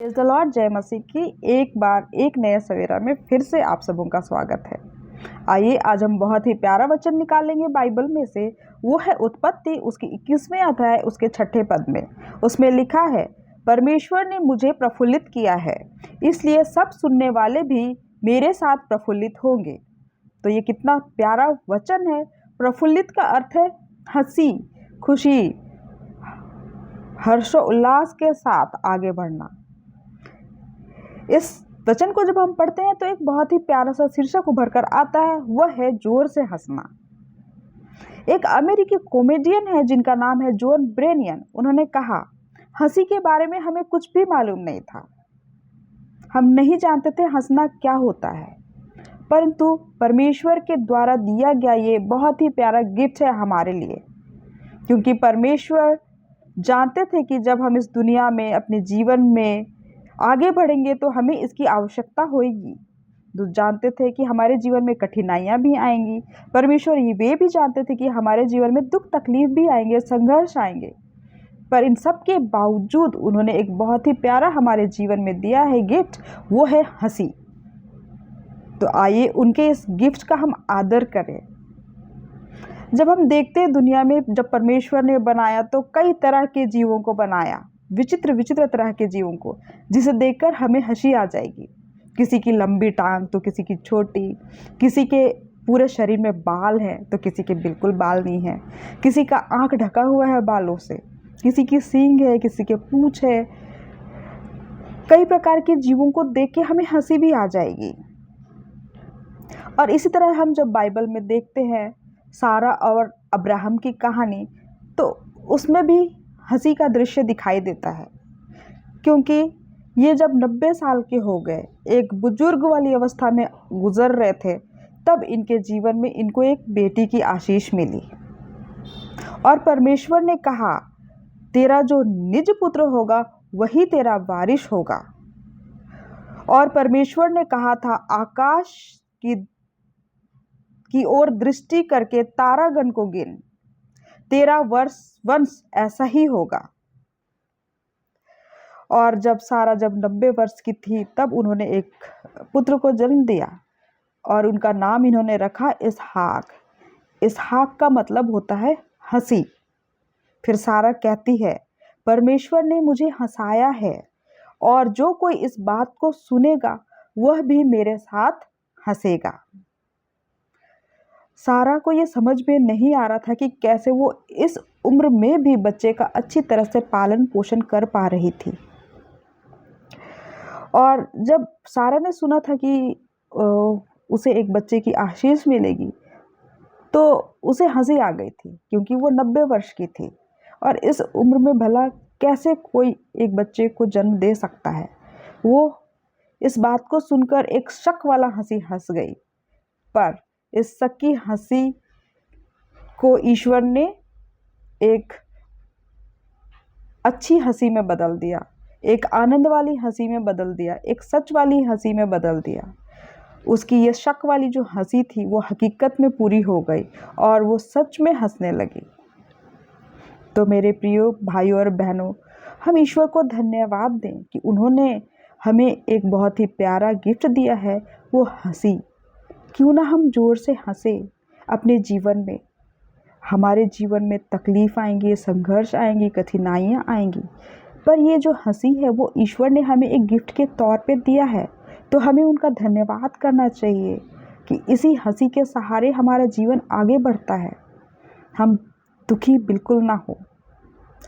Praise the Lord. जय मसीह की एक बार एक नया सवेरा में फिर से आप सबों का स्वागत है। आइए आज हम बहुत ही प्यारा वचन निकालेंगे बाइबल में से। वो है उत्पत्ति उसकी 21वें अध्याय उसके 6ठे पद में। उसमें लिखा है, परमेश्वर ने मुझे प्रफुल्लित किया है, इसलिए सब सुनने वाले भी मेरे साथ प्रफुल्लित होंगे। तो ये कितना प्यारा वचन है। प्रफुल्लित का अर्थ है हंसी, खुशी, हर्षोल्लास के साथ आगे बढ़ना। इस वचन को जब हम पढ़ते हैं तो एक बहुत ही प्यारा सा शीर्षक उभर कर आता है, वह है जोर से हंसना। एक अमेरिकी कॉमेडियन है जिनका नाम है जॉन ब्रेनियन। उन्होंने कहा, हंसी के बारे में हमें कुछ भी मालूम नहीं था। हम नहीं जानते थे हंसना क्या होता है, परंतु परमेश्वर के द्वारा दिया गया ये बहुत ही प्यारा गिफ्ट है हमारे लिए, क्योंकि परमेश्वर जानते थे कि जब हम इस दुनिया में अपने जीवन में आगे बढ़ेंगे तो हमें इसकी आवश्यकता होगी। तो जानते थे कि हमारे जीवन में कठिनाइयाँ भी आएंगी। परमेश्वर वे भी जानते थे कि हमारे जीवन में दुख तकलीफ भी आएंगे, संघर्ष आएंगे, पर इन सब के बावजूद उन्होंने एक बहुत ही प्यारा हमारे जीवन में दिया है गिफ्ट, वो है हंसी। तो आइए उनके इस गिफ्ट का हम आदर करें। जब हम देखते हैं दुनिया में, जब परमेश्वर ने बनाया तो कई तरह के जीवों को बनाया, विचित्र विचित्र तरह के जीवों को, जिसे देखकर हमें हंसी आ जाएगी। किसी की लंबी टांग तो किसी की छोटी, किसी के पूरे शरीर में बाल हैं तो किसी के बिल्कुल बाल नहीं है, किसी का आंख ढका हुआ है बालों से, किसी की सींग है, किसी के पूंछ है। कई प्रकार के जीवों को देख के हमें हंसी भी आ जाएगी। और इसी तरह हम जब बाइबल में देखते हैं सारा और अब्राहम की कहानी, तो उसमें भी हंसी का दृश्य दिखाई देता है, क्योंकि ये जब 90 साल के हो गए, एक बुजुर्ग वाली अवस्था में गुजर रहे थे, तब इनके जीवन में इनको एक बेटी की आशीष मिली। और परमेश्वर ने कहा, तेरा जो निज पुत्र होगा वही तेरा वारिस होगा। और परमेश्वर ने कहा था, आकाश की ओर दृष्टि करके तारागण को गिन, तेरा वंश ऐसा ही होगा। और जब सारा 90 वर्ष की थी, तब उन्होंने एक पुत्र को जन्म दिया और उनका नाम इन्होंने रखा इसहाक। इसहाक का मतलब होता है हंसी। फिर सारा कहती है, परमेश्वर ने मुझे हंसाया है, और जो कोई इस बात को सुनेगा वह भी मेरे साथ हंसेगा। सारा को ये समझ में नहीं आ रहा था कि कैसे वो इस उम्र में भी बच्चे का अच्छी तरह से पालन पोषण कर पा रही थी। और जब सारा ने सुना था कि उसे एक बच्चे की आशीष मिलेगी, तो उसे हंसी आ गई थी, क्योंकि वो 90 वर्ष की थी और इस उम्र में भला कैसे कोई एक बच्चे को जन्म दे सकता है। वो इस बात को सुनकर एक शक वाला हंसी हंस गई, पर इस शक की हंसी को ईश्वर ने एक अच्छी हंसी में बदल दिया, एक आनंद वाली हंसी में बदल दिया, एक सच वाली हंसी में बदल दिया। उसकी ये शक वाली जो हंसी थी वो हकीकत में पूरी हो गई और वो सच में हंसने लगी। तो मेरे प्रियो भाइयों और बहनों, हम ईश्वर को धन्यवाद दें कि उन्होंने हमें एक बहुत ही प्यारा गिफ्ट दिया है, वो हंसी। क्यों ना हम जोर से हंसे अपने जीवन में। हमारे जीवन में तकलीफ आएंगी, संघर्ष आएंगी, कठिनाइयाँ आएंगी, पर ये जो हंसी है वो ईश्वर ने हमें एक गिफ्ट के तौर पे दिया है। तो हमें उनका धन्यवाद करना चाहिए कि इसी हंसी के सहारे हमारा जीवन आगे बढ़ता है। हम दुखी बिल्कुल ना हो,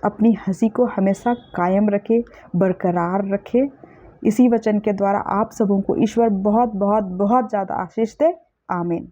अपनी हंसी को हमेशा कायम रखें, बरकरार रखें। इसी वचन के द्वारा आप सबों को ईश्वर बहुत बहुत बहुत ज़्यादा आशीष दे। आमीन।